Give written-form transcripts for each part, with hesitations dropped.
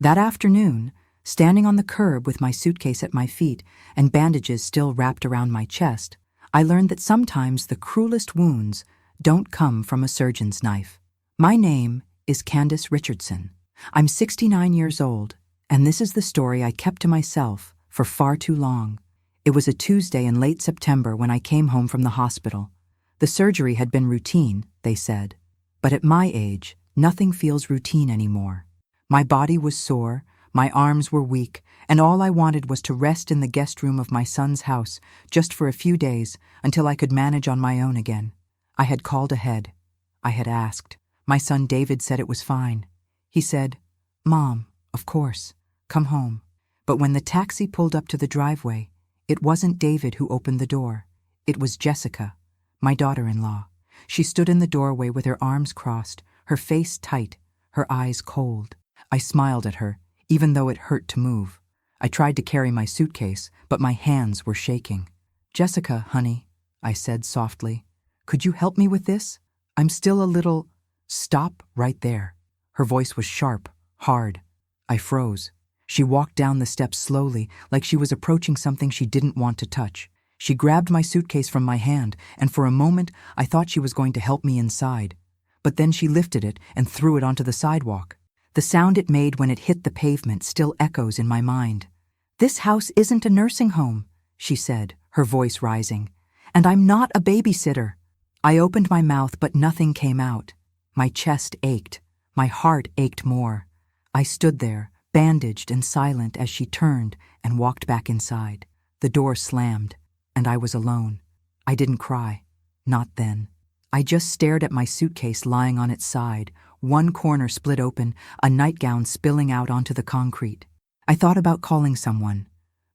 That afternoon, standing on the curb with my suitcase at my feet and bandages still wrapped around my chest, I learned that sometimes the cruelest wounds don't come from a surgeon's knife. My name is Candace Richardson. I'm 69 years old, and this is the story I kept to myself for far too long. It was a Tuesday in late September when I came home from the hospital. The surgery had been routine, they said. But at my age, nothing feels routine anymore. My body was sore, my arms were weak, and all I wanted was to rest in the guest room of my son's house just for a few days until I could manage on my own again. I had called ahead. I had asked. My son David said it was fine. He said, "Mom, of course, come home." But when the taxi pulled up to the driveway, it wasn't David who opened the door. It was Jessica, my daughter-in-law. She stood in the doorway with her arms crossed, her face tight, her eyes cold. I smiled at her, even though it hurt to move. I tried to carry my suitcase, but my hands were shaking. "Jessica, honey," I said softly, "could you help me with this? I'm still a little—" "Stop right there." Her voice was sharp, hard. I froze. She walked down the steps slowly, like she was approaching something she didn't want to touch. She grabbed my suitcase from my hand, and for a moment I thought she was going to help me inside. But then she lifted it and threw it onto the sidewalk. The sound it made when it hit the pavement still echoes in my mind. "This house isn't a nursing home," she said, her voice rising. "And I'm not a babysitter." I opened my mouth, but nothing came out. My chest ached. My heart ached more. I stood there, bandaged and silent as she turned and walked back inside. The door slammed, and I was alone. I didn't cry. Not then. I just stared at my suitcase lying on its side, one corner split open, a nightgown spilling out onto the concrete. I thought about calling someone.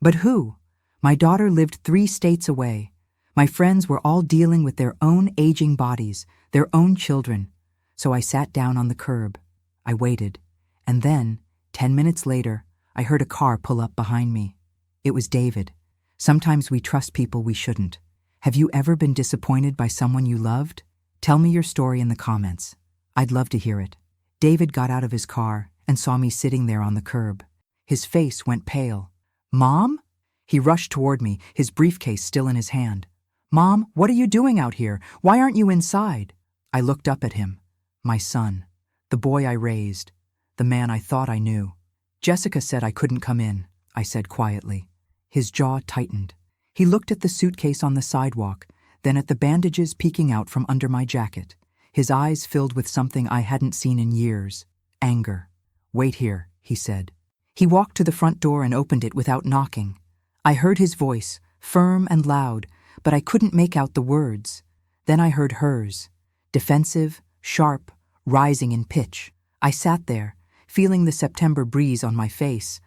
But who? My daughter lived 3 states away. My friends were all dealing with their own aging bodies, their own children. So I sat down on the curb. I waited. And then, 10 minutes later, I heard a car pull up behind me. It was David. Sometimes we trust people we shouldn't. Have you ever been disappointed by someone you loved? Tell me your story in the comments. I'd love to hear it. David got out of his car and saw me sitting there on the curb. His face went pale. "Mom?" He rushed toward me, his briefcase still in his hand. "Mom, what are you doing out here? Why aren't you inside?" I looked up at him. My son. The boy I raised. The man I thought I knew. "Jessica said I couldn't come in," I said quietly. His jaw tightened. He looked at the suitcase on the sidewalk, then at the bandages peeking out from under my jacket. His eyes filled with something I hadn't seen in years. Anger. "Wait here," he said. He walked to the front door and opened it without knocking. I heard his voice, firm and loud, but I couldn't make out the words. Then I heard hers. Defensive, sharp, rising in pitch. I sat there, feeling the September breeze on my face,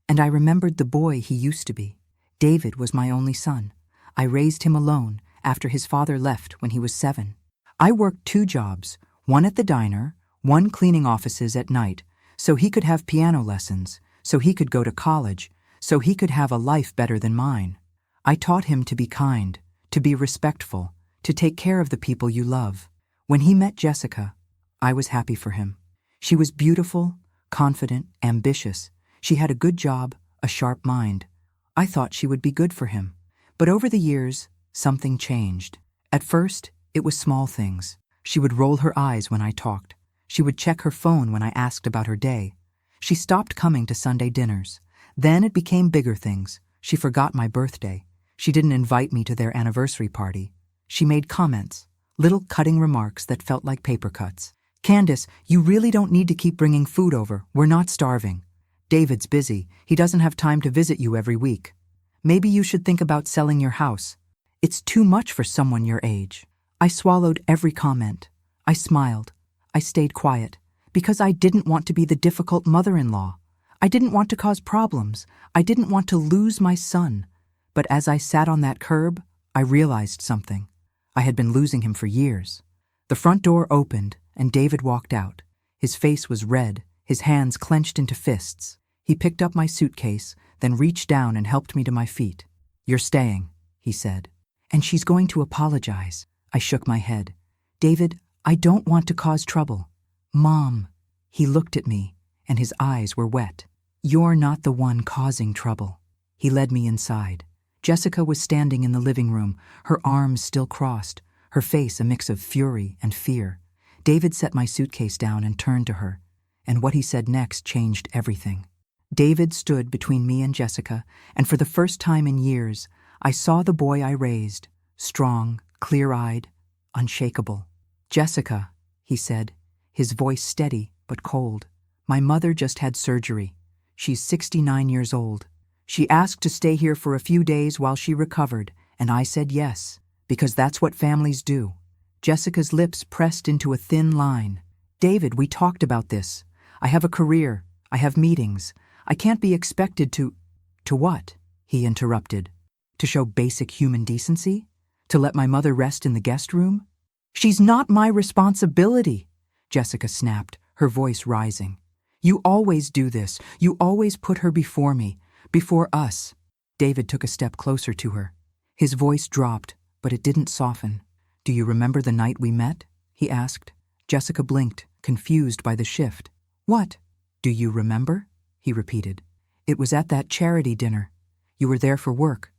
and I remembered the boy he used to be. David was my only son. I raised him alone after his father left when he was 7. I worked 2 jobs, one at the diner, one cleaning offices at night, so he could have piano lessons, so he could go to college, so he could have a life better than mine. I taught him to be kind, to be respectful, to take care of the people you love. When he met Jessica, I was happy for him. She was beautiful, confident, ambitious. She had a good job, a sharp mind. I thought she would be good for him. But over the years, something changed. At first, it was small things. She would roll her eyes when I talked. She would check her phone when I asked about her day. She stopped coming to Sunday dinners. Then it became bigger things. She forgot my birthday. She didn't invite me to their anniversary party. She made comments, little cutting remarks that felt like paper cuts. "Candace, you really don't need to keep bringing food over. We're not starving. David's busy. He doesn't have time to visit you every week. Maybe you should think about selling your house. It's too much for someone your age." I swallowed every comment. I smiled. I stayed quiet because I didn't want to be the difficult mother-in-law. I didn't want to cause problems. I didn't want to lose my son. But as I sat on that curb, I realized something. I had been losing him for years. The front door opened, and David walked out. His face was red, his hands clenched into fists. He picked up my suitcase, then reached down and helped me to my feet. "You're staying," he said. "And she's going to apologize." I shook my head. "David, I don't want to cause trouble." "Mom." He looked at me, and his eyes were wet. "You're not the one causing trouble." He led me inside. Jessica was standing in the living room, her arms still crossed, her face a mix of fury and fear. David set my suitcase down and turned to her, and what he said next changed everything. David stood between me and Jessica, and for the first time in years, I saw the boy I raised, strong, clear-eyed, unshakable. "Jessica," he said, his voice steady but cold. "My mother just had surgery. She's 69 years old. She asked to stay here for a few days while she recovered, and I said yes, because that's what families do." Jessica's lips pressed into a thin line. "David, we talked about this. I have a career. I have meetings. I can't be expected to—" "To what?" he interrupted. "To show basic human decency? To let my mother rest in the guest room?" "She's not my responsibility," Jessica snapped, her voice rising. "You always do this. You always put her before me, before us." David took a step closer to her. His voice dropped, but it didn't soften. "Do you remember the night we met?" he asked. Jessica blinked, confused by the shift. "What?" "Do you remember?" he repeated. "It was at that charity dinner. You were there for work."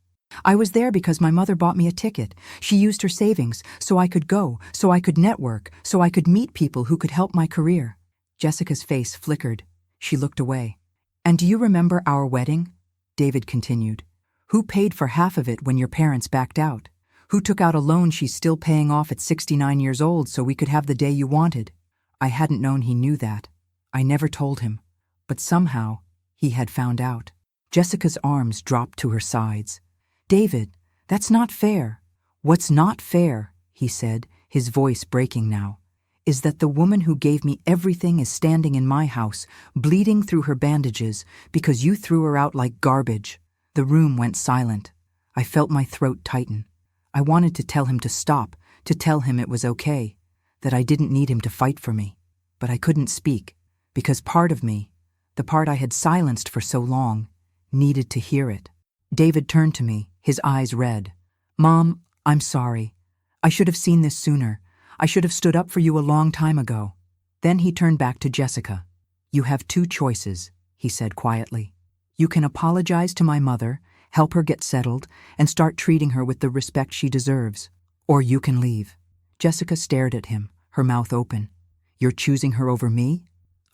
"I was there because my mother bought me a ticket. She used her savings so I could go, so I could network, so I could meet people who could help my career." Jessica's face flickered. She looked away. "And do you remember our wedding?" David continued. "Who paid for half of it when your parents backed out? Who took out a loan she's still paying off at 69 years old so we could have the day you wanted?" I hadn't known he knew that. I never told him. But somehow, he had found out. Jessica's arms dropped to her sides. "David, that's not fair." "What's not fair," he said, his voice breaking now, "is that the woman who gave me everything is standing in my house, bleeding through her bandages because you threw her out like garbage." The room went silent. I felt my throat tighten. I wanted to tell him to stop, to tell him it was okay, that I didn't need him to fight for me. But I couldn't speak, because part of me, the part I had silenced for so long, needed to hear it. David turned to me, his eyes red. "Mom, I'm sorry. I should have seen this sooner. I should have stood up for you a long time ago." Then he turned back to Jessica. "You have two choices," he said quietly. "You can apologize to my mother, help her get settled, and start treating her with the respect she deserves. Or you can leave." Jessica stared at him, her mouth open. "You're choosing her over me?"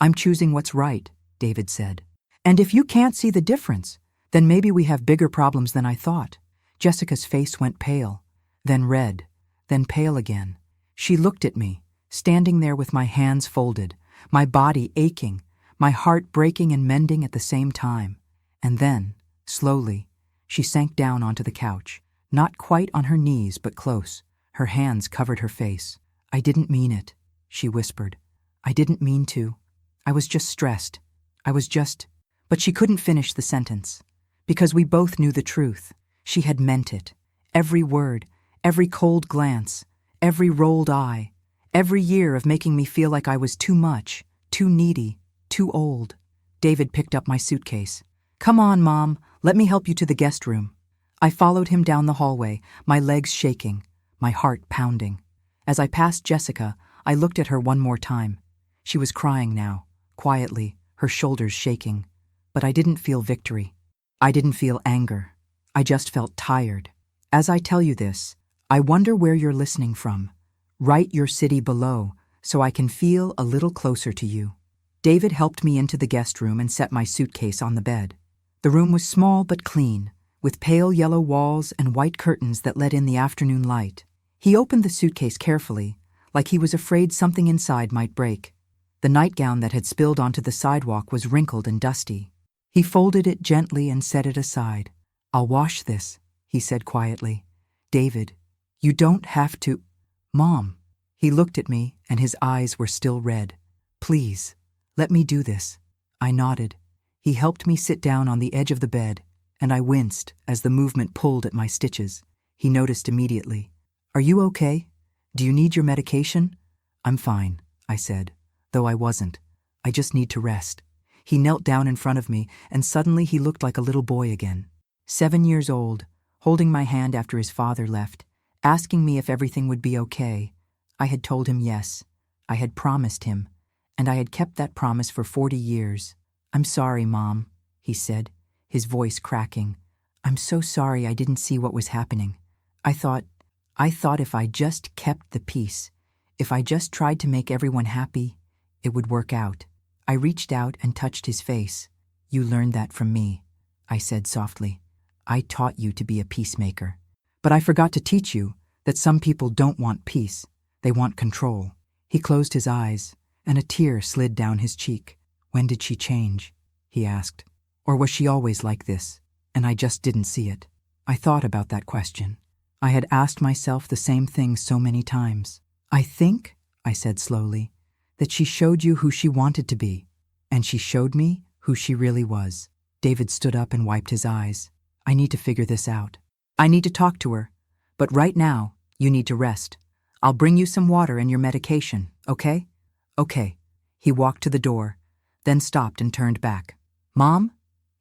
"I'm choosing what's right," David said. "And if you can't see the difference, then maybe we have bigger problems than I thought." Jessica's face went pale, then red, then pale again. She looked at me, standing there with my hands folded, my body aching, my heart breaking and mending at the same time. And then, slowly, she sank down onto the couch, not quite on her knees but close. Her hands covered her face. "I didn't mean it," she whispered. "I didn't mean to. I was just stressed. I was just—" But she couldn't finish the sentence, because we both knew the truth. She had meant it. Every word, every cold glance, every rolled eye, every year of making me feel like I was too much, too needy, too old. David picked up my suitcase. "Come on, Mom, let me help you to the guest room." I followed him down the hallway, my legs shaking, my heart pounding. As I passed Jessica, I looked at her one more time. She was crying now, quietly, her shoulders shaking. But I didn't feel victory. I didn't feel anger. I just felt tired. As I tell you this, I wonder where you're listening from. Write your city below so I can feel a little closer to you. David helped me into the guest room and set my suitcase on the bed. The room was small but clean, with pale yellow walls and white curtains that let in the afternoon light. He opened the suitcase carefully, like he was afraid something inside might break. The nightgown that had spilled onto the sidewalk was wrinkled and dusty. He folded it gently and set it aside. "I'll wash this," he said quietly. "David, you don't have to—" "Mom." He looked at me and his eyes were still red. "Please, let me do this." I nodded. He helped me sit down on the edge of the bed, and I winced as the movement pulled at my stitches. He noticed immediately. "Are you okay? Do you need your medication?" "I'm fine," I said, though I wasn't. "I just need to rest." He knelt down in front of me, and suddenly he looked like a little boy again. 7 years old, holding my hand after his father left, asking me if everything would be okay. I had told him yes. I had promised him, and I had kept that promise for 40 years. "I'm sorry, Mom," he said, his voice cracking. "I'm so sorry I didn't see what was happening. I thought if I just kept the peace, if I just tried to make everyone happy, it would work out." I reached out and touched his face. "You learned that from me," I said softly. "I taught you to be a peacemaker. But I forgot to teach you that some people don't want peace, they want control." He closed his eyes, and a tear slid down his cheek. "When did she change?" he asked. "Or was she always like this, and I just didn't see it?" I thought about that question. I had asked myself the same thing so many times. "I think," I said slowly, "that she showed you who she wanted to be, and she showed me who she really was." David stood up and wiped his eyes. "I need to figure this out. I need to talk to her. But right now, you need to rest. I'll bring you some water and your medication, okay?" "Okay." He walked to the door, then stopped and turned back. "Mom?"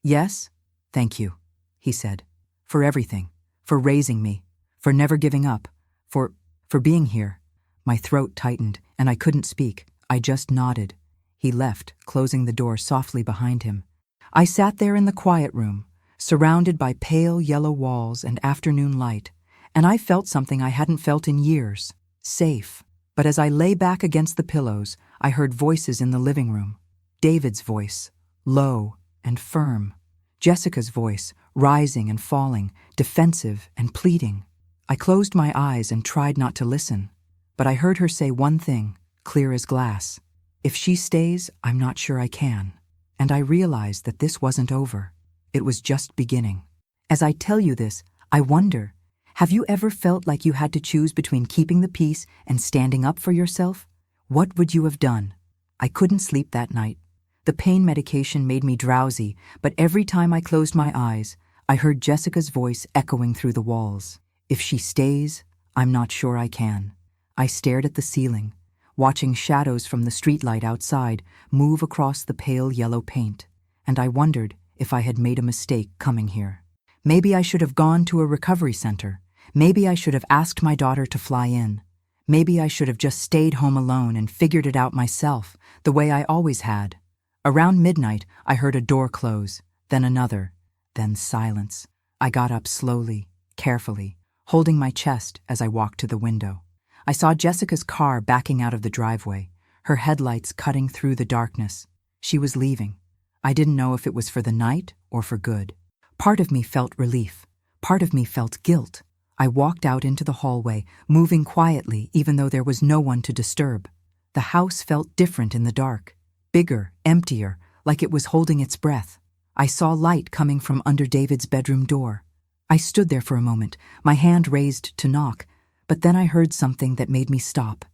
"Yes?" "Thank you," he said. "For everything. For raising me. For never giving up. For being here." My throat tightened, and I couldn't speak. I just nodded. He left, closing the door softly behind him. I sat there in the quiet room, surrounded by pale yellow walls and afternoon light, and I felt something I hadn't felt in years. Safe. But as I lay back against the pillows, I heard voices in the living room. David's voice, low and firm. Jessica's voice, rising and falling, defensive and pleading. I closed my eyes and tried not to listen, but I heard her say one thing, clear as glass. "If she stays, I'm not sure I can." And I realized that this wasn't over. It was just beginning. As I tell you this, I wonder, have you ever felt like you had to choose between keeping the peace and standing up for yourself? What would you have done? I couldn't sleep that night. The pain medication made me drowsy, but every time I closed my eyes, I heard Jessica's voice echoing through the walls. "If she stays, I'm not sure I can." I stared at the ceiling, watching shadows from the streetlight outside move across the pale yellow paint, and I wondered if I had made a mistake coming here. Maybe I should have gone to a recovery center. Maybe I should have asked my daughter to fly in. Maybe I should have just stayed home alone and figured it out myself, the way I always had. Around midnight, I heard a door close, then another, then silence. I got up slowly, carefully, holding my chest as I walked to the window. I saw Jessica's car backing out of the driveway, her headlights cutting through the darkness. She was leaving. I didn't know if it was for the night or for good. Part of me felt relief. Part of me felt guilt. I walked out into the hallway, moving quietly even though there was no one to disturb. The house felt different in the dark. Bigger, emptier, like it was holding its breath. I saw light coming from under David's bedroom door. I stood there for a moment, my hand raised to knock, but then I heard something that made me stop.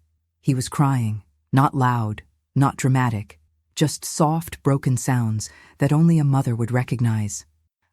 He was crying, not loud, not dramatic, just soft, broken sounds that only a mother would recognize.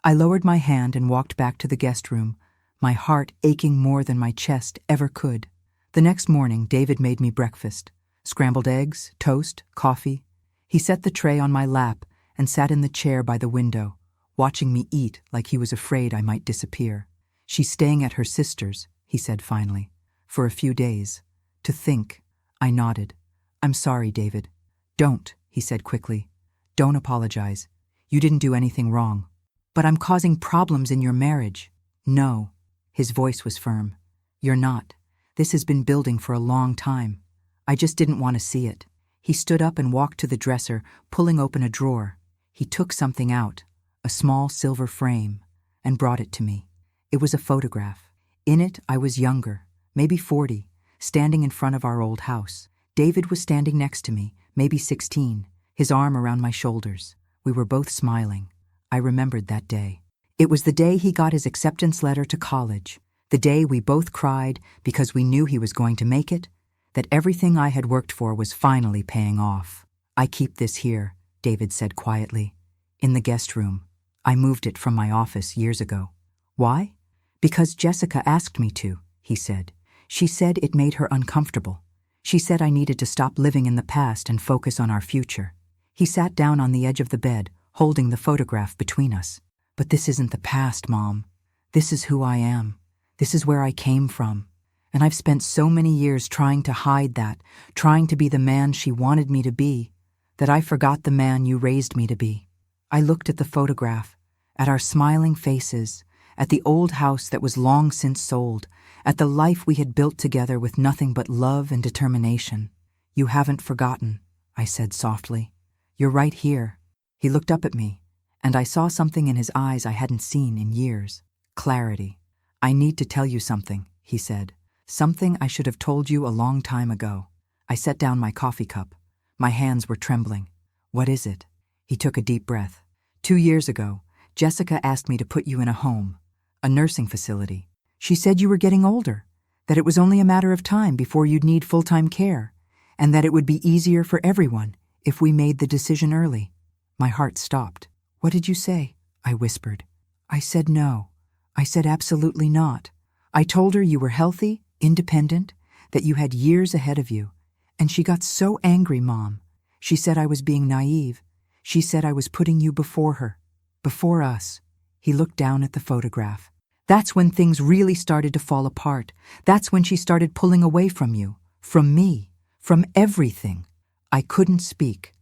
I lowered my hand and walked back to the guest room, my heart aching more than my chest ever could. The next morning, David made me breakfast. Scrambled eggs, toast, coffee. He set the tray on my lap and sat in the chair by the window, watching me eat like he was afraid I might disappear. "She's staying at her sister's," he said finally, "for a few days. To think." I nodded. "I'm sorry, David." "Don't," he said quickly. "Don't apologize. You didn't do anything wrong." "But I'm causing problems in your marriage." "No." His voice was firm. "You're not. This has been building for a long time. I just didn't want to see it." He stood up and walked to the dresser, pulling open a drawer. He took something out, a small silver frame, and brought it to me. It was a photograph. In it, I was younger, maybe 40, standing in front of our old house. David was standing next to me, maybe 16, his arm around my shoulders. We were both smiling. I remembered that day. It was the day he got his acceptance letter to college, the day we both cried because we knew he was going to make it, that everything I had worked for was finally paying off. "I keep this here," David said quietly, "in the guest room. I moved it from my office years ago." "Why?" "Because Jessica asked me to," he said. "She said it made her uncomfortable. She said I needed to stop living in the past and focus on our future." He sat down on the edge of the bed, holding the photograph between us. "But this isn't the past, Mom. This is who I am. This is where I came from. And I've spent so many years trying to hide that, trying to be the man she wanted me to be, that I forgot the man you raised me to be." I looked at the photograph, at our smiling faces, at the old house that was long since sold, at the life we had built together with nothing but love and determination. "You haven't forgotten," I said softly. "You're right here." He looked up at me, and I saw something in his eyes I hadn't seen in years. Clarity. "I need to tell you something," he said. "Something I should have told you a long time ago." I set down my coffee cup. My hands were trembling. "What is it?" He took a deep breath. 2 years ago, Jessica asked me to put you in a home, a nursing facility. She said you were getting older, that it was only a matter of time before you'd need full-time care, and that it would be easier for everyone if we made the decision early. My heart stopped. "What did you say?" I whispered. "I said no. I said absolutely not. I told her you were healthy, independent, that you had years ahead of you. And she got so angry, Mom. She said I was being naive. She said I was putting you before her, before us." He looked down at the photograph. "That's when things really started to fall apart. That's when she started pulling away from you, from me, from everything." I couldn't speak.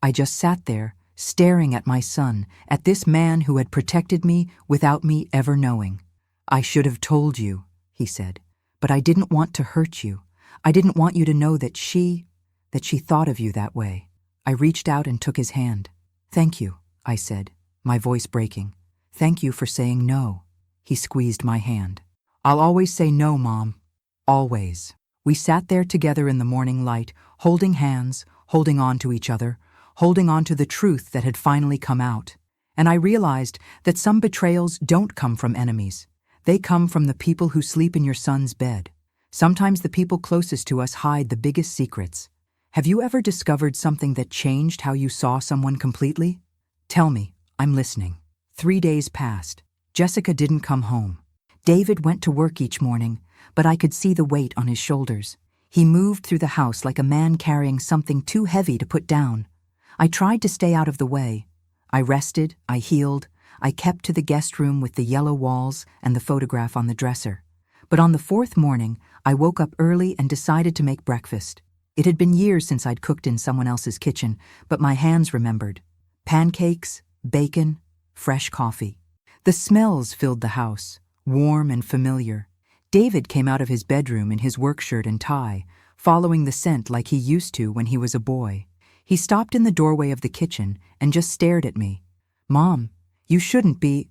I just sat there, staring at my son, at this man who had protected me without me ever knowing. "I should have told you," he said, "but I didn't want to hurt you. I didn't want you to know that she thought of you that way." I reached out and took his hand. "Thank you," I said, my voice breaking. "Thank you for saying no." He squeezed my hand. "I'll always say no, Mom. Always." We sat there together in the morning light, holding hands, holding on to each other, holding on to the truth that had finally come out. And I realized that some betrayals don't come from enemies. They come from the people who sleep in your son's bed. Sometimes the people closest to us hide the biggest secrets. Have you ever discovered something that changed how you saw someone completely? Tell me, I'm listening. 3 days passed. Jessica didn't come home. David went to work each morning, but I could see the weight on his shoulders. He moved through the house like a man carrying something too heavy to put down. I tried to stay out of the way. I rested, I healed, I kept to the guest room with the yellow walls and the photograph on the dresser. But on the 4th morning, I woke up early and decided to make breakfast. It had been years since I'd cooked in someone else's kitchen, but my hands remembered. Pancakes, bacon, fresh coffee. The smells filled the house, warm and familiar. David came out of his bedroom in his work shirt and tie, following the scent like he used to when he was a boy. He stopped in the doorway of the kitchen and just stared at me. "Mom, you shouldn't be—"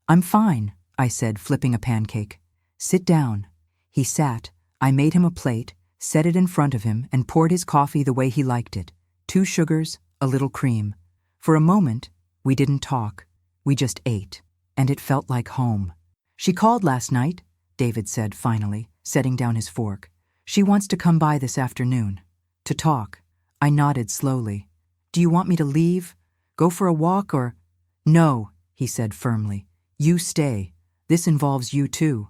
"I'm fine," I said, flipping a pancake. "Sit down." He sat. I made him a plate, set it in front of him, and poured his coffee the way he liked it. 2 sugars, a little cream. For a moment, we didn't talk. We just ate. And it felt like home. "She called last night," David said finally, setting down his fork. "She wants to come by this afternoon. To talk." I nodded slowly. "Do you want me to leave? Go for a walk or—" "No," he said firmly. "You stay. This involves you too."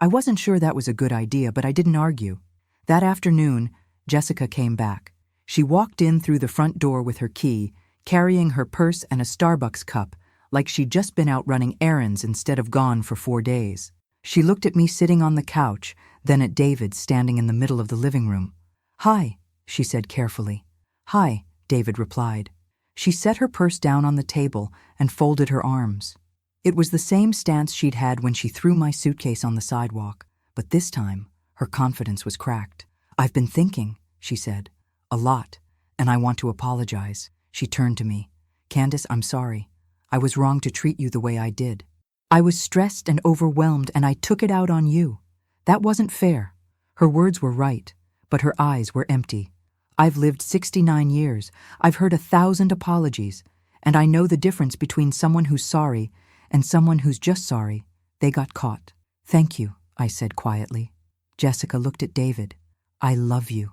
I wasn't sure that was a good idea, but I didn't argue. That afternoon, Jessica came back. She walked in through the front door with her key, carrying her purse and a Starbucks cup, like she'd just been out running errands instead of gone for 4 days. She looked at me sitting on the couch, then at David standing in the middle of the living room. "Hi," she said carefully. "Hi," David replied. She set her purse down on the table and folded her arms. It was the same stance she'd had when she threw my suitcase on the sidewalk, but this time, her confidence was cracked. "I've been thinking," she said, "a lot, and I want to apologize." She turned to me. "Candace, I'm sorry. I was wrong to treat you the way I did. I was stressed and overwhelmed, and I took it out on you. That wasn't fair." Her words were right, but her eyes were empty. I've lived 69 years. I've heard 1,000 apologies, and I know the difference between someone who's sorry and someone who's just sorry they got caught. "Thank you," I said quietly. Jessica looked at David. "I love you.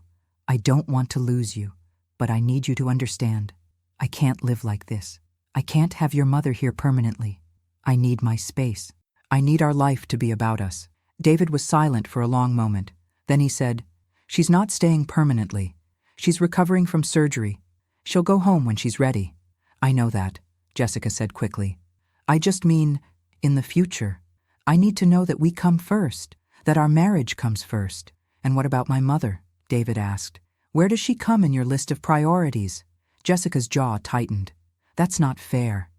I don't want to lose you, but I need you to understand. I can't live like this. I can't have your mother here permanently. I need my space. I need our life to be about us." David was silent for a long moment. Then he said, "She's not staying permanently. She's recovering from surgery. She'll go home when she's ready." "I know that," Jessica said quickly. "I just mean, in the future. I need to know that we come first, that our marriage comes first." "And what about my mother?" David asked. "Where does she come in your list of priorities?" Jessica's jaw tightened. "That's not fair."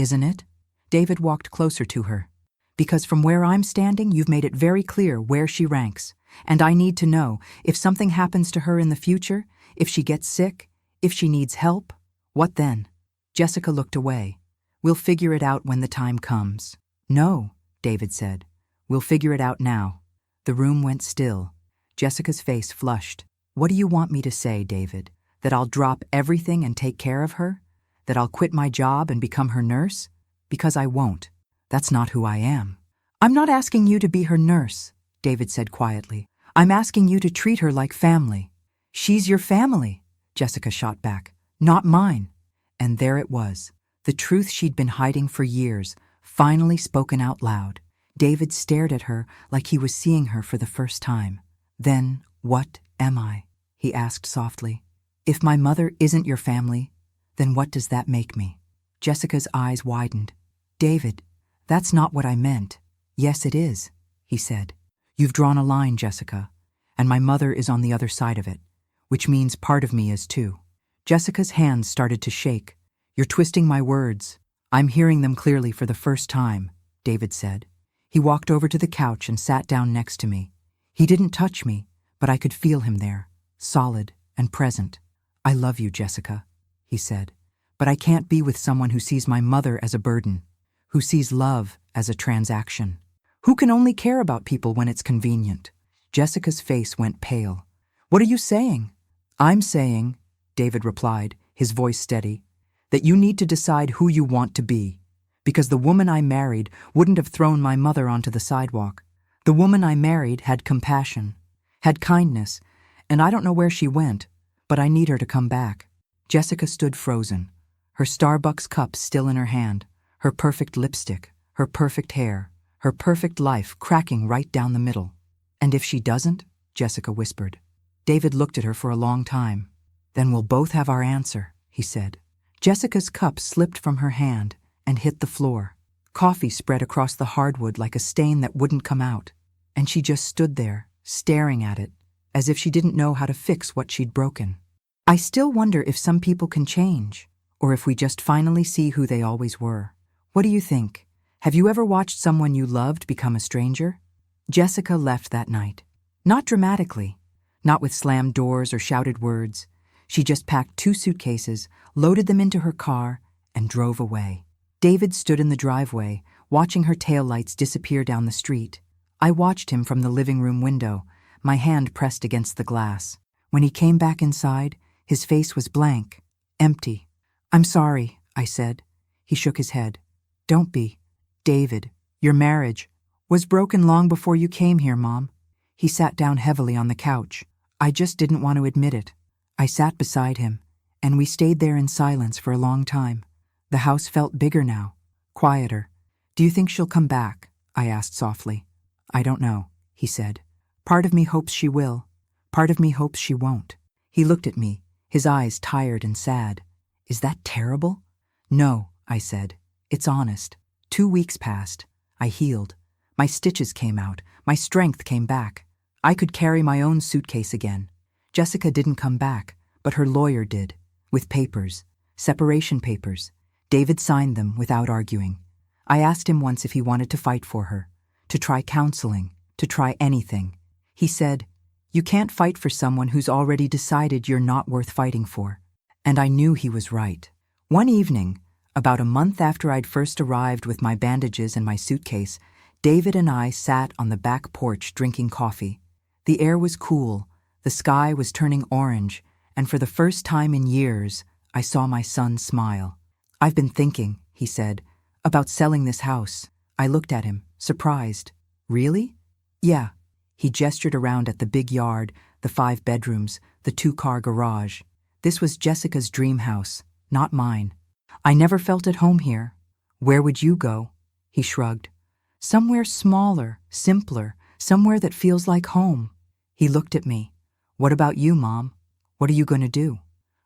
isn't it? David walked closer to her. Because from where I'm standing, you've made it very clear where she ranks. And I need to know, if something happens to her in the future, if she gets sick, if she needs help, what then? Jessica looked away. We'll figure it out when the time comes. No, David said. We'll figure it out now. The room went still. Jessica's face flushed. What do you want me to say, David? That I'll drop everything and take care of her? That I'll quit my job and become her nurse? Because I won't. That's not who I am. I'm not asking you to be her nurse, David said quietly. I'm asking you to treat her like family. She's your family, Jessica shot back. Not mine. And there it was. The truth she'd been hiding for years, finally spoken out loud. David stared at her like he was seeing her for the first time. Then, what am I? He asked softly. If my mother isn't your family, then what does that make me? Jessica's eyes widened. David, that's not what I meant. Yes, it is, he said. You've drawn a line, Jessica, and my mother is on the other side of it, which means part of me is too. Jessica's hands started to shake. You're twisting my words. I'm hearing them clearly for the first time, David said. He walked over to the couch and sat down next to me. He didn't touch me, but I could feel him there, solid and present. I love you, Jessica, he said, but I can't be with someone who sees my mother as a burden, who sees love as a transaction, who can only care about people when it's convenient. Jessica's face went pale. What are you saying? I'm saying, David replied, his voice steady, that you need to decide who you want to be. Because the woman I married wouldn't have thrown my mother onto the sidewalk. The woman I married had compassion, had kindness, and I don't know where she went, but I need her to come back. Jessica stood frozen, her Starbucks cup still in her hand, her perfect lipstick, her perfect hair, her perfect life cracking right down the middle. And if she doesn't? Jessica whispered. David looked at her for a long time. Then we'll both have our answer, he said. Jessica's cup slipped from her hand and hit the floor. Coffee spread across the hardwood like a stain that wouldn't come out, and she just stood there, staring at it, as if she didn't know how to fix what she'd broken. I still wonder if some people can change, or if we just finally see who they always were. What do you think? Have you ever watched someone you loved become a stranger? Jessica left that night. Not dramatically, not with slammed doors or shouted words. She just packed 2 suitcases, loaded them into her car, and drove away. David stood in the driveway, watching her taillights disappear down the street. I watched him from the living room window, my hand pressed against the glass. When he came back inside, his face was blank, empty. I'm sorry, I said. He shook his head. Don't be. David, your marriage was broken long before you came here, Mom. He sat down heavily on the couch. I just didn't want to admit it. I sat beside him, and we stayed there in silence for a long time. The house felt bigger now, quieter. Do you think she'll come back? I asked softly. I don't know, he said. Part of me hopes she will. Part of me hopes she won't. He looked at me, his eyes tired and sad. Is that terrible? No, I said. It's honest. 2 weeks passed. I healed. My stitches came out. My strength came back. I could carry my own suitcase again. Jessica didn't come back, but her lawyer did, with papers, separation papers. David signed them without arguing. I asked him once if he wanted to fight for her, to try counseling, to try anything. He said, you can't fight for someone who's already decided you're not worth fighting for. And I knew he was right. One evening, about a month after I'd first arrived with my bandages and my suitcase, David and I sat on the back porch drinking coffee. The air was cool, the sky was turning orange, and for the first time in years, I saw my son smile. I've been thinking, he said, about selling this house. I looked at him, surprised. Really? Yeah. He gestured around at the big yard, the 5 bedrooms, the 2-car garage. This was Jessica's dream house, not mine. I never felt at home here. Where would you go? He shrugged. Somewhere smaller, simpler, somewhere that feels like home. He looked at me. What about you, Mom? What are you going to do?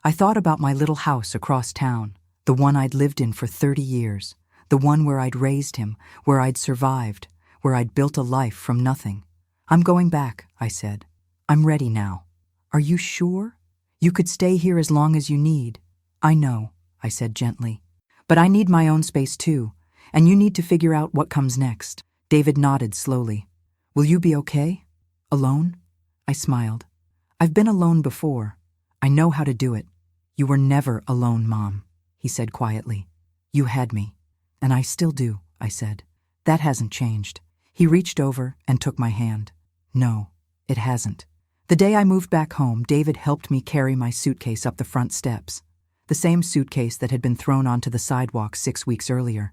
I thought about my little house across town. The one I'd lived in for 30 years, the one where I'd raised him, where I'd survived, where I'd built a life from nothing. I'm going back, I said. I'm ready now. Are you sure? You could stay here as long as you need. I know, I said gently. But I need my own space too, and you need to figure out what comes next. David nodded slowly. Will you be okay? Alone? I smiled. I've been alone before. I know how to do it. You were never alone, Mom, he said quietly. You had me. And I still do, I said. That hasn't changed. He reached over and took my hand. No, it hasn't. The day I moved back home, David helped me carry my suitcase up the front steps. The same suitcase that had been thrown onto the sidewalk 6 weeks earlier.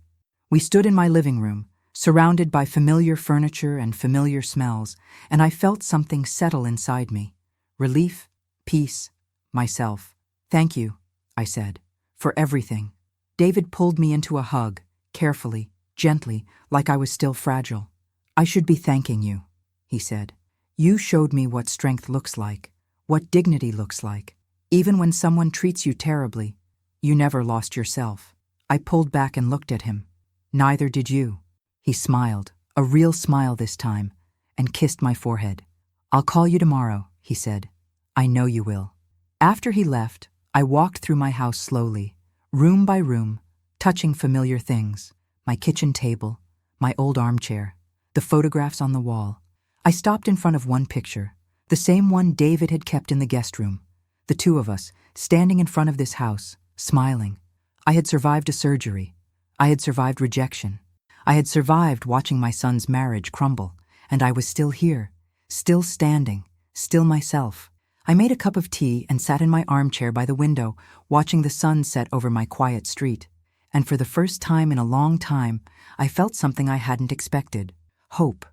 We stood in my living room, surrounded by familiar furniture and familiar smells, and I felt something settle inside me. Relief, peace, myself. Thank you, I said, for everything. David pulled me into a hug, carefully, gently, like I was still fragile. I should be thanking you, he said. You showed me what strength looks like, what dignity looks like. Even when someone treats you terribly, you never lost yourself. I pulled back and looked at him. Neither did you. He smiled, a real smile this time, and kissed my forehead. I'll call you tomorrow, he said. I know you will. After he left, I walked through my house slowly, room by room, touching familiar things. My kitchen table, my old armchair, the photographs on the wall. I stopped in front of one picture, the same one David had kept in the guest room. The two of us, standing in front of this house, smiling. I had survived a surgery. I had survived rejection. I had survived watching my son's marriage crumble, and I was still here, still standing, still myself. I made a cup of tea and sat in my armchair by the window, watching the sun set over my quiet street. And for the first time in a long time, I felt something I hadn't expected. Hope.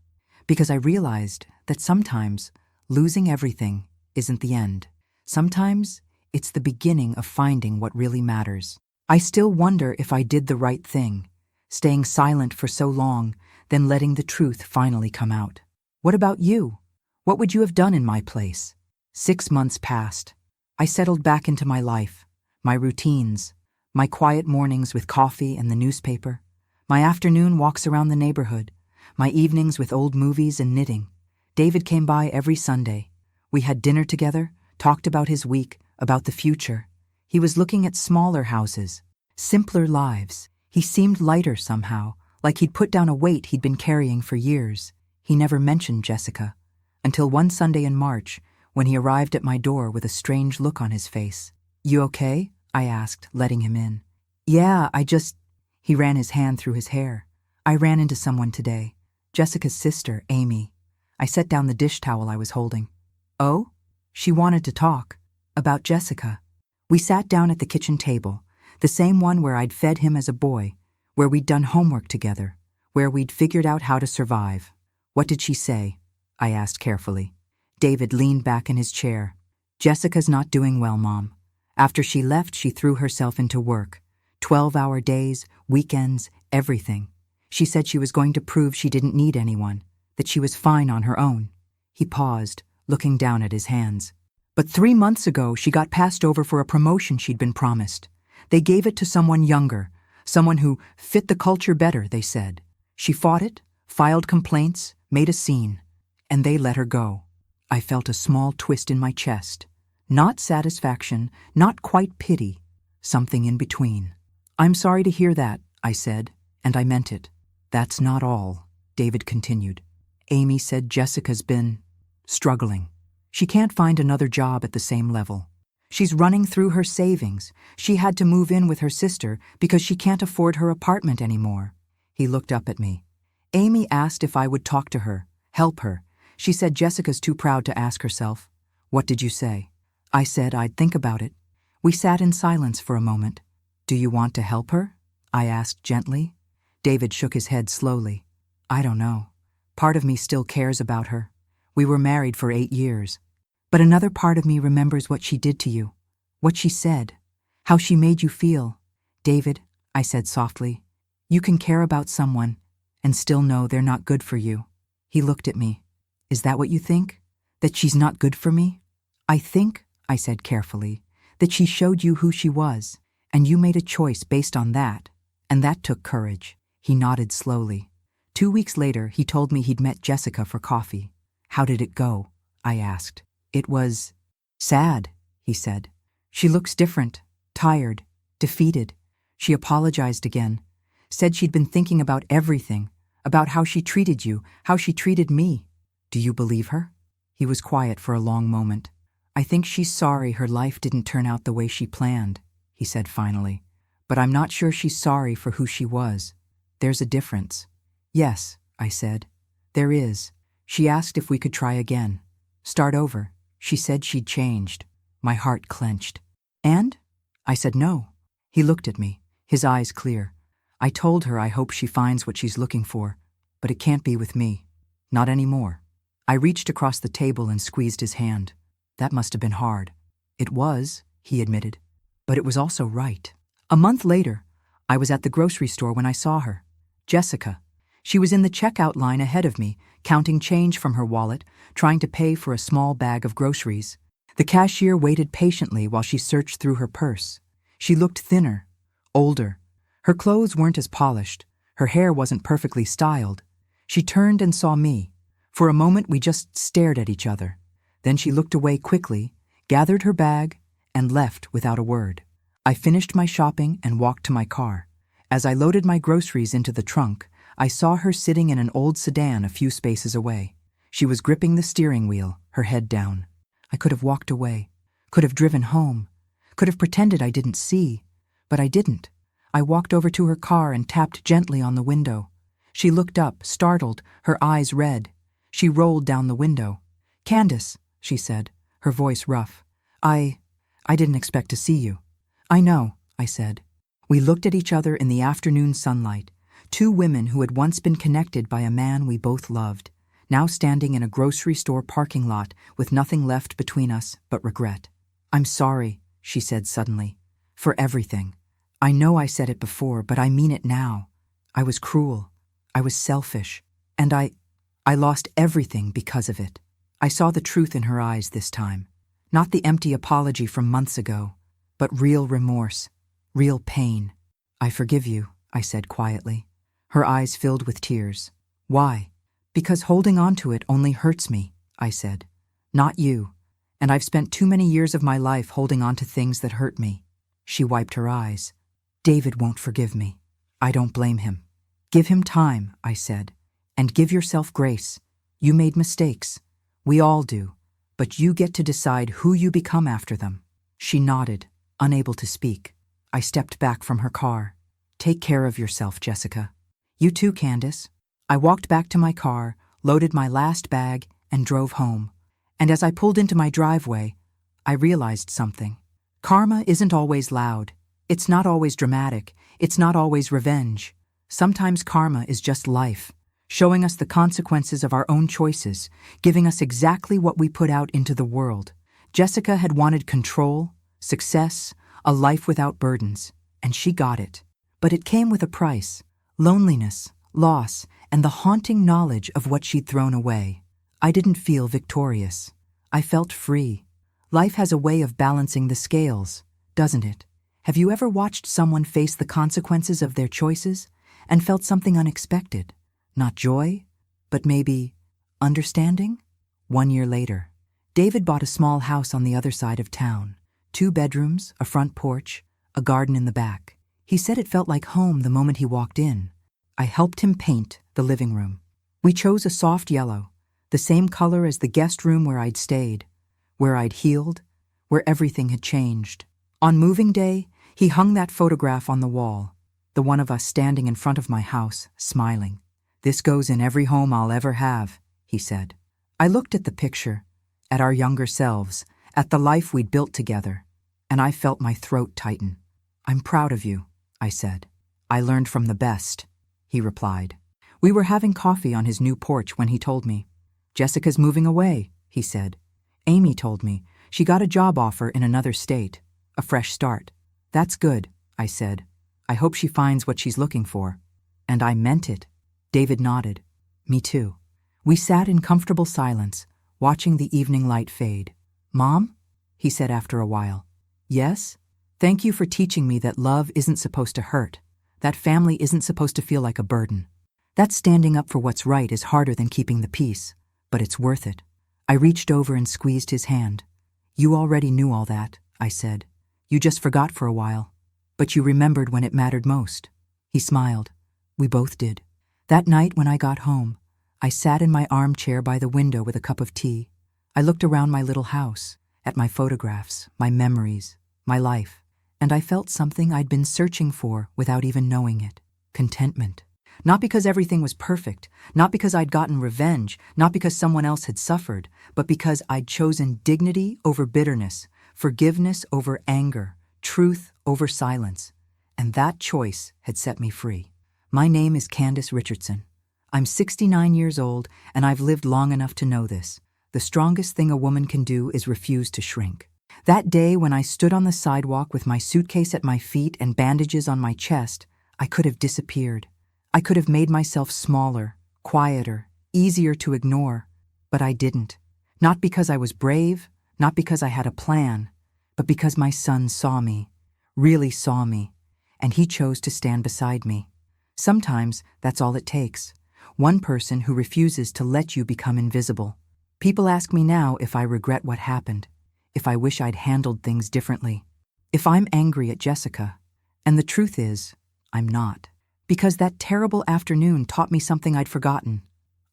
Because I realized that sometimes losing everything isn't the end. Sometimes it's the beginning of finding what really matters. I still wonder if I did the right thing, staying silent for so long, then letting the truth finally come out. What about you? What would you have done in my place? 6 months passed. I settled back into my life, my routines, my quiet mornings with coffee and the newspaper, my afternoon walks around the neighborhood, my evenings with old movies and knitting. David came by every Sunday. We had dinner together, talked about his week, about the future. He was looking at smaller houses, simpler lives. He seemed lighter somehow, like he'd put down a weight he'd been carrying for years. He never mentioned Jessica, until one Sunday in March, when he arrived at my door with a strange look on his face. You okay? I asked, letting him in. Yeah, He ran his hand through his hair. I ran into someone today. Jessica's sister, Amy. I set down the dish towel I was holding. Oh? She wanted to talk. About Jessica. We sat down at the kitchen table, the same one where I'd fed him as a boy, where we'd done homework together, where we'd figured out how to survive. What did she say? I asked carefully. David leaned back in his chair. Jessica's not doing well, Mom. After she left, she threw herself into work. 12-hour days, weekends, everything. She said she was going to prove she didn't need anyone, that she was fine on her own. He paused, looking down at his hands. But 3 months ago, she got passed over for a promotion she'd been promised. They gave it to someone younger, someone who fit the culture better, they said. She fought it, filed complaints, made a scene, and they let her go. I felt a small twist in my chest. Not satisfaction, not quite pity, something in between. I'm sorry to hear that, I said, and I meant it. That's not all, David continued. Amy said Jessica's been struggling. She can't find another job at the same level. She's running through her savings. She had to move in with her sister because she can't afford her apartment anymore. He looked up at me. Amy asked if I would talk to her, help her. She said Jessica's too proud to ask herself. What did you say? I said I'd think about it. We sat in silence for a moment. Do you want to help her? I asked gently. David shook his head slowly. I don't know. Part of me still cares about her. We were married for 8 years. But another part of me remembers what she did to you, what she said, how she made you feel. David, I said softly, you can care about someone and still know they're not good for you. He looked at me. Is that what you think? That she's not good for me? I think, I said carefully, that she showed you who she was, and you made a choice based on that, and that took courage. He nodded slowly. 2 weeks later, he told me he'd met Jessica for coffee. How did it go? I asked. It was sad, he said. She looks different, tired, defeated. She apologized again, said she'd been thinking about everything, about how she treated you, how she treated me. Do you believe her? He was quiet for a long moment. I think she's sorry her life didn't turn out the way she planned, he said finally. But I'm not sure she's sorry for who she was. There's a difference. Yes, I said. There is. She asked if we could try again. Start over. She said she'd changed. My heart clenched. And? I said no. He looked at me, his eyes clear. I told her I hope she finds what she's looking for, but it can't be with me. Not anymore. I reached across the table and squeezed his hand. That must have been hard. It was, he admitted, but it was also right. A month later, I was at the grocery store when I saw her. Jessica. She was in the checkout line ahead of me, counting change from her wallet, trying to pay for a small bag of groceries. The cashier waited patiently while she searched through her purse. She looked thinner, older. Her clothes weren't as polished. Her hair wasn't perfectly styled. She turned and saw me. For a moment, we just stared at each other. Then she looked away quickly, gathered her bag, and left without a word. I finished my shopping and walked to my car. As I loaded my groceries into the trunk, I saw her sitting in an old sedan a few spaces away. She was gripping the steering wheel, her head down. I could have walked away, could have driven home, could have pretended I didn't see, but I didn't. I walked over to her car and tapped gently on the window. She looked up, startled, her eyes red. She rolled down the window. "Candace," she said, her voice rough. I didn't expect to see you." "I know," I said. We looked at each other in the afternoon sunlight, two women who had once been connected by a man we both loved, now standing in a grocery store parking lot with nothing left between us but regret. "I'm sorry," she said suddenly, "for everything. I know I said it before, but I mean it now. I was cruel. I was selfish. And I lost everything because of it." I saw the truth in her eyes this time. Not the empty apology from months ago, but real remorse, real pain. "I forgive you," I said quietly. Her eyes filled with tears. "Why?" "Because holding on to it only hurts me," I said. "Not you. And I've spent too many years of my life holding on to things that hurt me." She wiped her eyes. "David won't forgive me. I don't blame him." "Give him time," I said. "And give yourself grace. You made mistakes. We all do. But you get to decide who you become after them." She nodded, unable to speak. I stepped back from her car. "Take care of yourself, Jessica." "You too, Candace." I walked back to my car, loaded my last bag, and drove home. And as I pulled into my driveway, I realized something. Karma isn't always loud. It's not always dramatic. It's not always revenge. Sometimes karma is just life, showing us the consequences of our own choices, giving us exactly what we put out into the world. Jessica had wanted control, success, a life without burdens, and she got it. But it came with a price: loneliness, loss, and the haunting knowledge of what she'd thrown away. I didn't feel victorious. I felt free. Life has a way of balancing the scales, doesn't it? Have you ever watched someone face the consequences of their choices and felt something unexpected? Not joy, but maybe understanding? 1 year later, David bought a small house on the other side of town. 2 bedrooms, a front porch, a garden in the back. He said it felt like home the moment he walked in. I helped him paint the living room. We chose a soft yellow, the same color as the guest room where I'd stayed, where I'd healed, where everything had changed. On moving day, he hung that photograph on the wall, the one of us standing in front of my house, smiling. "This goes in every home I'll ever have," he said. I looked at the picture, at our younger selves, at the life we'd built together, and I felt my throat tighten. "I'm proud of you," I said. "I learned from the best," he replied. We were having coffee on his new porch when he told me. "Jessica's moving away," he said. "Amy told me. She got a job offer in another state. A fresh start." "That's good," I said. "I hope she finds what she's looking for." And I meant it. David nodded. "Me too." We sat in comfortable silence, watching the evening light fade. "Mom?" he said after a while. "Yes? Thank you for teaching me that love isn't supposed to hurt, that family isn't supposed to feel like a burden. That standing up for what's right is harder than keeping the peace, but it's worth it." I reached over and squeezed his hand. "You already knew all that," I said. "You just forgot for a while." but you remembered when it mattered most." He smiled. We both did. That night when I got home, I sat in my armchair by the window with a cup of tea. I looked around my little house, at my photographs, my memories, my life, and I felt something I'd been searching for without even knowing it: contentment. Not because everything was perfect, not because I'd gotten revenge, not because someone else had suffered, but because I'd chosen dignity over bitterness, forgiveness over anger, truth over silence. And that choice had set me free. My name is Candace Richardson. I'm 69 years old, and I've lived long enough to know this. The strongest thing a woman can do is refuse to shrink. That day when I stood on the sidewalk with my suitcase at my feet and bandages on my chest, I could have disappeared. I could have made myself smaller, quieter, easier to ignore, but I didn't. Not because I was brave, not because I had a plan, but because my son saw me, really saw me, and he chose to stand beside me. Sometimes that's all it takes. One person who refuses to let you become invisible. People ask me now if I regret what happened, if I wish I'd handled things differently, if I'm angry at Jessica. And the truth is, I'm not. Because that terrible afternoon taught me something I'd forgotten.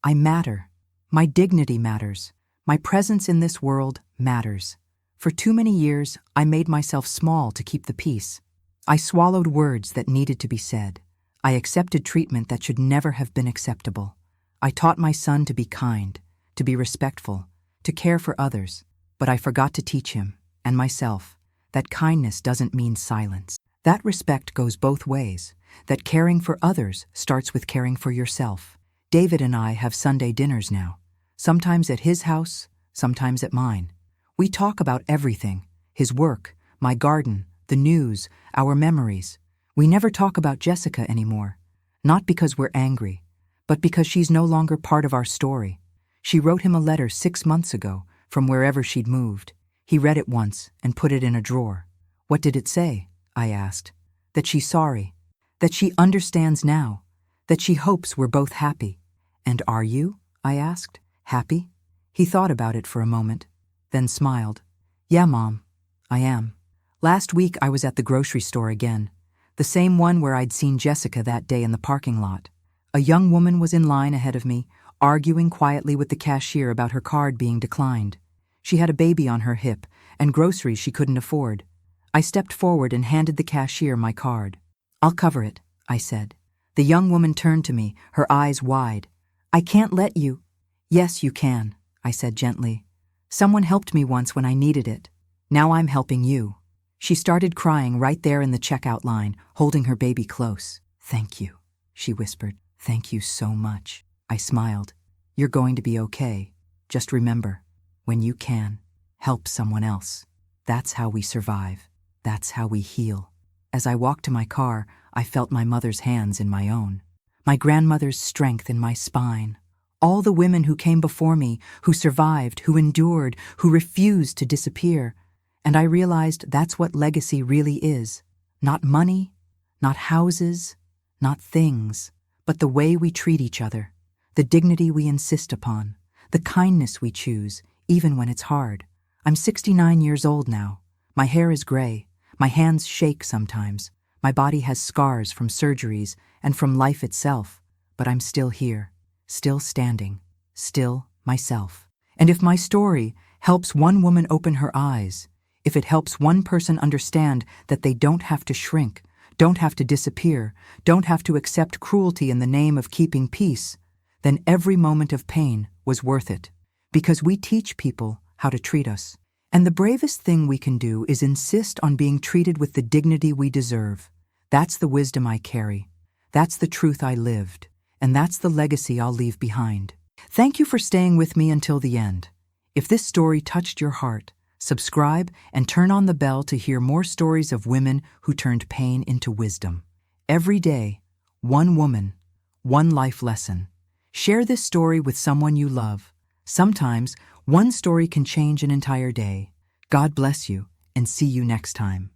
I matter. My dignity matters. My presence in this world matters. For too many years, I made myself small to keep the peace. I swallowed words that needed to be said. I accepted treatment that should never have been acceptable. I taught my son to be kind, to be respectful, to care for others, but I forgot to teach him, and myself, that kindness doesn't mean silence. That respect goes both ways, that caring for others starts with caring for yourself. David and I have Sunday dinners now, sometimes at his house, sometimes at mine. We talk about everything: his work, my garden, the news, our memories. We never talk about Jessica anymore, not because we're angry, but because she's no longer part of our story. She wrote him a letter 6 months ago from wherever she'd moved. He read it once and put it in a drawer. What did it say? I asked. That she's sorry, that she understands now, that she hopes we're both happy. And are you? I asked. Happy? He thought about it for a moment, then smiled. Yeah, Mom, I am. Last week I was at the grocery store again, the same one where I'd seen Jessica that day in the parking lot. A young woman was in line ahead of me, arguing quietly with the cashier about her card being declined. She had a baby on her hip and groceries she couldn't afford. I stepped forward and handed the cashier my card. "I'll cover it," I said. The young woman turned to me, her eyes wide. "I can't let you." "Yes, you can," I said gently. "Someone helped me once when I needed it. Now I'm helping you." She started crying right there in the checkout line, holding her baby close. "Thank you," she whispered. "Thank you so much." I smiled. "You're going to be okay. Just remember, when you can, help someone else. That's how we survive. That's how we heal." As I walked to my car, I felt my mother's hands in my own, my grandmother's strength in my spine. All the women who came before me, who survived, who endured, who refused to disappear. And I realized that's what legacy really is. Not money, not houses, not things, but the way we treat each other, the dignity we insist upon, the kindness we choose, even when it's hard. I'm 69 years old now. My hair is gray. My hands shake sometimes. My body has scars from surgeries and from life itself. But I'm still here, still standing, still myself. And if my story helps one woman open her eyes, if it helps one person understand that they don't have to shrink, don't have to disappear, don't have to accept cruelty in the name of keeping peace, then every moment of pain was worth it. Because we teach people how to treat us. And the bravest thing we can do is insist on being treated with the dignity we deserve. That's the wisdom I carry. That's the truth I lived. And that's the legacy I'll leave behind. Thank you for staying with me until the end. If this story touched your heart, subscribe and turn on the bell to hear more stories of women who turned pain into wisdom. Every day, one woman, one life lesson. Share this story with someone you love. Sometimes, one story can change an entire day. God bless you, and see you next time.